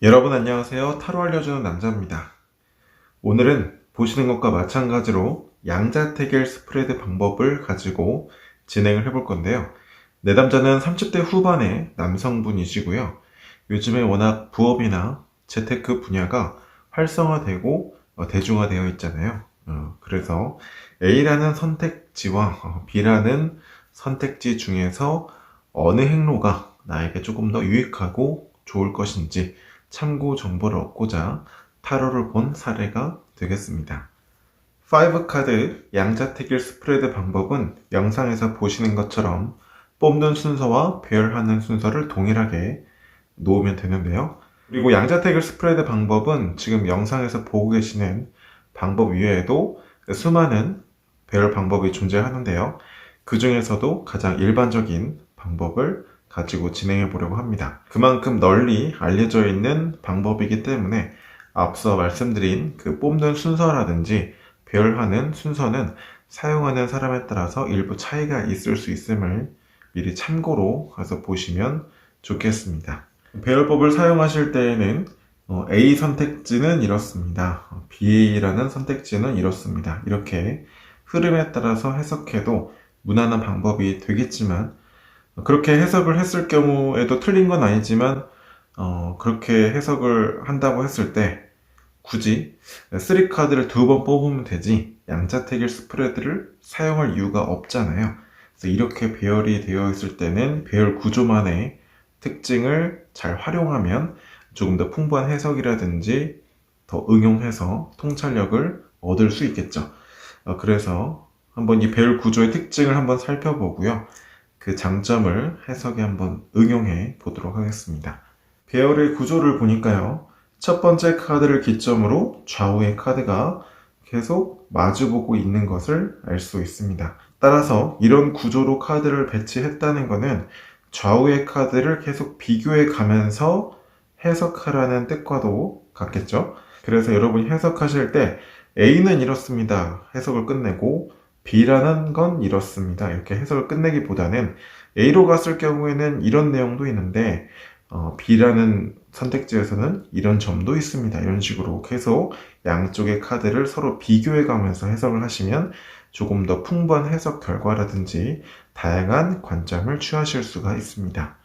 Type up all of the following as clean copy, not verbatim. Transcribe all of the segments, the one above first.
여러분 안녕하세요. 타로 알려주는 남자입니다. 오늘은 보시는 것과 마찬가지로 양자택일 스프레드 방법을 가지고 진행을 해볼 건데요. 내담자는 30대 후반의 남성분이시고요. 요즘에 워낙 부업이나 재테크 분야가 활성화되고 대중화되어 있잖아요. 그래서 A라는 선택지와 B라는 선택지 중에서 어느 행로가 나에게 조금 더 유익하고 좋을 것인지 참고 정보를 얻고자 타로를 본 사례가 되겠습니다. 5카드 양자택일 스프레드 방법은 영상에서 보시는 것처럼 뽑는 순서와 배열하는 순서를 동일하게 놓으면 되는데요. 그리고 양자택일 스프레드 방법은 지금 영상에서 보고 계시는 방법 외에도 수많은 배열 방법이 존재하는데요. 그 중에서도 가장 일반적인 방법을 가지고 진행해 보려고 합니다. 그만큼 널리 알려져 있는 방법이기 때문에 앞서 말씀드린 그 뽑는 순서라든지 배열하는 순서는 사용하는 사람에 따라서 일부 차이가 있을 수 있음을 미리 참고로 해서 보시면 좋겠습니다. 배열법을 사용하실 때에는 A 선택지는 이렇습니다. B라는 선택지는 이렇습니다. 이렇게 흐름에 따라서 해석해도 무난한 방법이 되겠지만 그렇게 해석을 했을 경우에도 틀린 건 아니지만 그렇게 해석을 한다고 했을 때 굳이 3카드를 2번 뽑으면 되지 양자택일 스프레드를 사용할 이유가 없잖아요. 그래서 이렇게 배열이 되어 있을 때는 배열 구조만의 특징을 잘 활용하면 조금 더 풍부한 해석이라든지 더 응용해서 통찰력을 얻을 수 있겠죠. 그래서 한번 이 배열 구조의 특징을 한번 살펴보고요. 그 장점을 해석에 한번 응용해 보도록 하겠습니다. 배열의 구조를 보니까요. 첫 번째 카드를 기점으로 좌우의 카드가 계속 마주보고 있는 것을 알 수 있습니다. 따라서 이런 구조로 카드를 배치했다는 것은 좌우의 카드를 계속 비교해 가면서 해석하라는 뜻과도 같겠죠. 그래서 여러분이 해석하실 때 A는 이렇습니다. 해석을 끝내고 B라는 건 이렇습니다. 이렇게 해석을 끝내기보다는 A로 갔을 경우에는 이런 내용도 있는데 B라는 선택지에서는 이런 점도 있습니다. 이런 식으로 계속 양쪽의 카드를 서로 비교해 가면서 해석을 하시면 조금 더 풍부한 해석 결과라든지 다양한 관점을 취하실 수가 있습니다.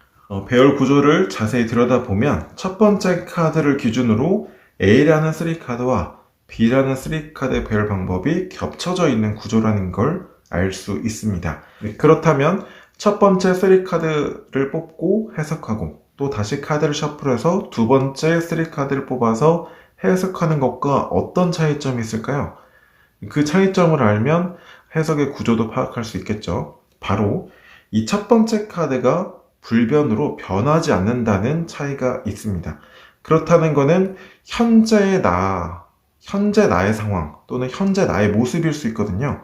배열 구조를 자세히 들여다보면 첫 번째 카드를 기준으로 A라는 3카드와 B라는 3카드 배열 방법이 겹쳐져 있는 구조라는 걸 알 수 있습니다. 그렇다면 첫 번째 3카드를 뽑고 해석하고 또 다시 카드를 셔플해서 두 번째 3카드를 뽑아서 해석하는 것과 어떤 차이점이 있을까요? 그 차이점을 알면 해석의 구조도 파악할 수 있겠죠. 바로 이 첫 번째 카드가 불변으로 변하지 않는다는 차이가 있습니다. 그렇다는 것은 현재 나의 상황 또는 현재 나의 모습일 수 있거든요.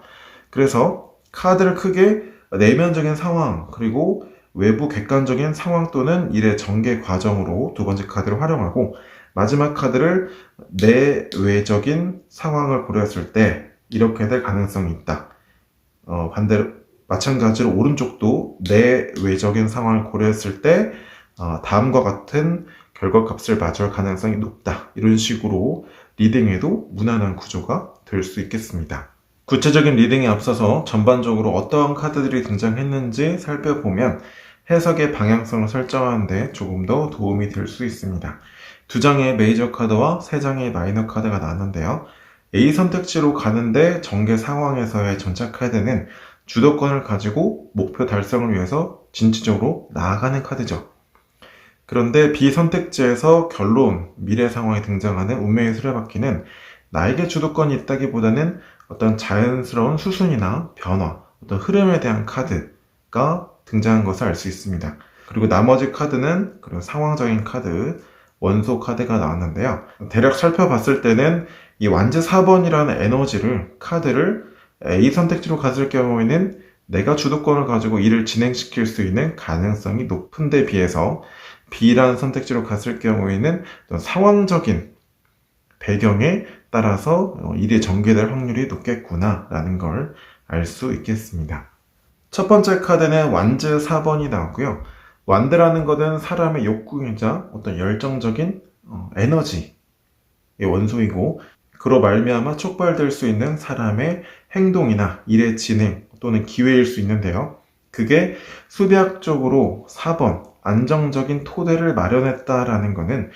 그래서 카드를 크게 내면적인 상황 그리고 외부 객관적인 상황 또는 일의 전개 과정으로 두 번째 카드를 활용하고 마지막 카드를 내외적인 상황을 고려했을 때 이렇게 될 가능성이 있다. 반대로 마찬가지로 오른쪽도 내외적인 상황을 고려했을 때 다음과 같은 결과값을 맞을 가능성이 높다. 이런 식으로 리딩에도 무난한 구조가 될 수 있겠습니다. 구체적인 리딩에 앞서서 전반적으로 어떠한 카드들이 등장했는지 살펴보면 해석의 방향성을 설정하는 데 조금 더 도움이 될 수 있습니다. 두 장의 메이저 카드와 세 장의 마이너 카드가 나왔는데요. A 선택지로 가는데 전개 상황에서의 전차 카드는 주도권을 가지고 목표 달성을 위해서 진취적으로 나아가는 카드죠. 그런데 B 선택지에서 결론, 미래 상황에 등장하는 운명의 수레바퀴는 나에게 주도권이 있다기보다는 어떤 자연스러운 수순이나 변화, 어떤 흐름에 대한 카드가 등장한 것을 알 수 있습니다. 그리고 나머지 카드는 그리고 상황적인 카드, 원소 카드가 나왔는데요. 대략 살펴봤을 때는 이 완즈 4번이라는 에너지를, 카드를 A 선택지로 갔을 경우에는 내가 주도권을 가지고 일을 진행시킬 수 있는 가능성이 높은 데 비해서 B라는 선택지로 갔을 경우에는 상황적인 배경에 따라서 일이 전개될 확률이 높겠구나 라는 걸 알 수 있겠습니다. 첫 번째 카드는 완즈 4번이 나오고요. 완드라는 것은 사람의 욕구이자 어떤 열정적인 에너지의 원소이고, 그로 말미암아 촉발될 수 있는 사람의 행동이나 일의 진행 또는 기회일 수 있는데요. 그게 수비학적으로 4번 안정적인 토대를 마련했다라는 것은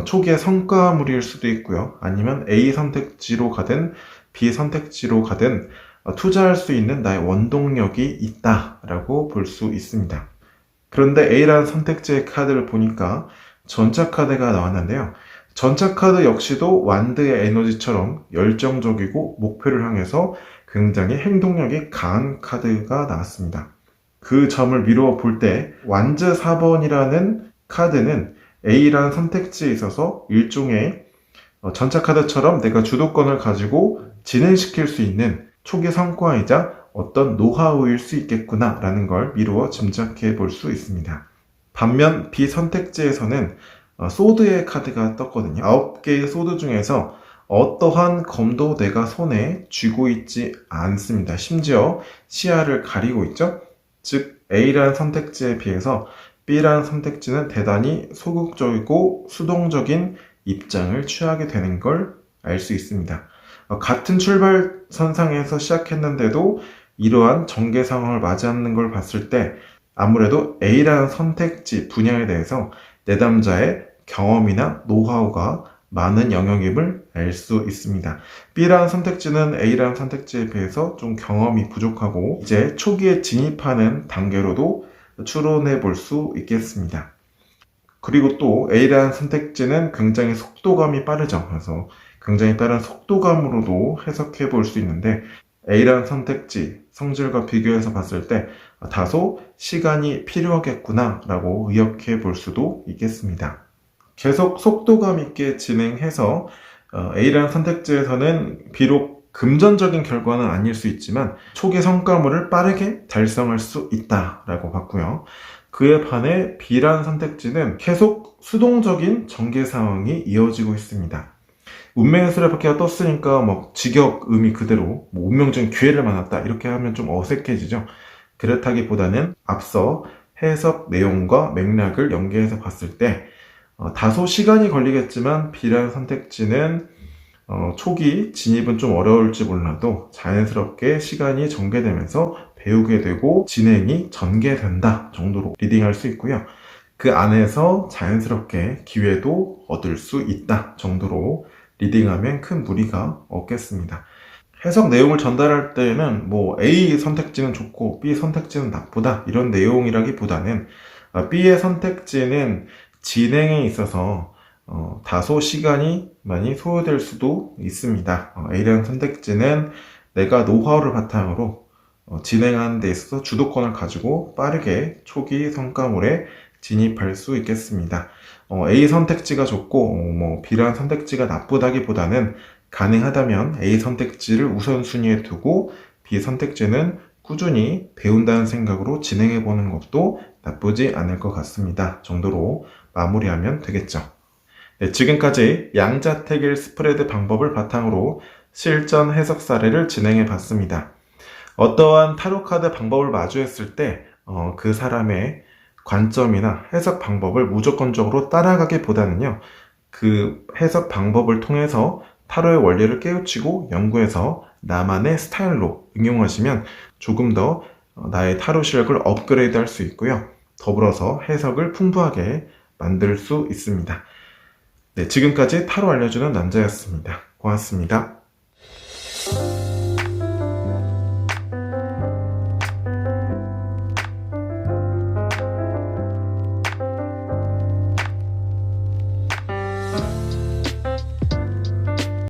초기의 성과물일 수도 있고요. 아니면 A 선택지로 가든 B 선택지로 가든 투자할 수 있는 나의 원동력이 있다라고 볼 수 있습니다. 그런데 A라는 선택지의 카드를 보니까 전차카드가 나왔는데요. 전차카드 역시도 완드의 에너지처럼 열정적이고 목표를 향해서 굉장히 행동력이 강한 카드가 나왔습니다. 그 점을 미루어 볼 때 완즈 4번이라는 카드는 A라는 선택지에 있어서 일종의 전차카드처럼 내가 주도권을 가지고 진행시킬 수 있는 초기 성과이자 어떤 노하우일 수 있겠구나 라는 걸 미루어 짐작해 볼 수 있습니다. 반면 B 선택지에서는 소드의 카드가 떴거든요. 9개의 소드 중에서 어떠한 검도 내가 손에 쥐고 있지 않습니다. 심지어 시야를 가리고 있죠. 즉 A라는 선택지에 비해서 B라는 선택지는 대단히 소극적이고 수동적인 입장을 취하게 되는 걸 알 수 있습니다. 같은 출발선상에서 시작했는데도 이러한 전개 상황을 맞이하는 걸 봤을 때 아무래도 A라는 선택지 분야에 대해서 내담자의 경험이나 노하우가 많은 영역임을 알 수 있습니다. B라는 선택지는 A라는 선택지에 비해서 좀 경험이 부족하고 이제 초기에 진입하는 단계로도 추론해 볼 수 있겠습니다. 그리고 또 A라는 선택지는 굉장히 속도감이 빠르죠. 그래서 굉장히 빠른 속도감으로도 해석해 볼 수 있는데 A라는 선택지 성질과 비교해서 봤을 때 다소 시간이 필요하겠구나 라고 의역해 볼 수도 있겠습니다. 계속 속도감 있게 진행해서 A라는 선택지에서는 비록 금전적인 결과는 아닐 수 있지만 초기 성과물을 빠르게 달성할 수 있다라고 봤고요. 그에 반해 B라는 선택지는 계속 수동적인 전개 상황이 이어지고 있습니다. 운명의 수레바퀴가 떴으니까 직역 의미 그대로 운명적인 기회를 만났다 이렇게 하면 좀 어색해지죠. 그렇다기보다는 앞서 해석 내용과 맥락을 연계해서 봤을 때 다소 시간이 걸리겠지만 B라는 선택지는 초기 진입은 좀 어려울지 몰라도 자연스럽게 시간이 전개되면서 배우게 되고 진행이 전개된다 정도로 리딩할 수 있고요. 그 안에서 자연스럽게 기회도 얻을 수 있다 정도로 리딩하면 큰 무리가 없겠습니다. 해석 내용을 전달할 때는 A 선택지는 좋고 B 선택지는 나쁘다 이런 내용이라기보다는 B의 선택지는 진행에 있어서 다소 시간이 많이 소요될 수도 있습니다. A라는 선택지는 내가 노하우를 바탕으로 진행하는 데 있어서 주도권을 가지고 빠르게 초기 성과물에 진입할 수 있겠습니다. A 선택지가 좋고 B라는 선택지가 나쁘다기보다는 가능하다면 A 선택지를 우선순위에 두고 B 선택지는 꾸준히 배운다는 생각으로 진행해 보는 것도 나쁘지 않을 것 같습니다. 정도로 마무리하면 되겠죠. 네, 지금까지 양자택일 스프레드 방법을 바탕으로 실전 해석 사례를 진행해 봤습니다. 어떠한 타로카드 방법을 마주했을 때 그 사람의 관점이나 해석 방법을 무조건적으로 따라가기보다는요, 그 해석 방법을 통해서 타로의 원리를 깨우치고 연구해서 나만의 스타일로 응용하시면 조금 더 나의 타로 실력을 업그레이드 할 수 있고요. 더불어서 해석을 풍부하게 만들 수 있습니다. 네, 지금까지 타로 알려주는 남자였습니다. 고맙습니다.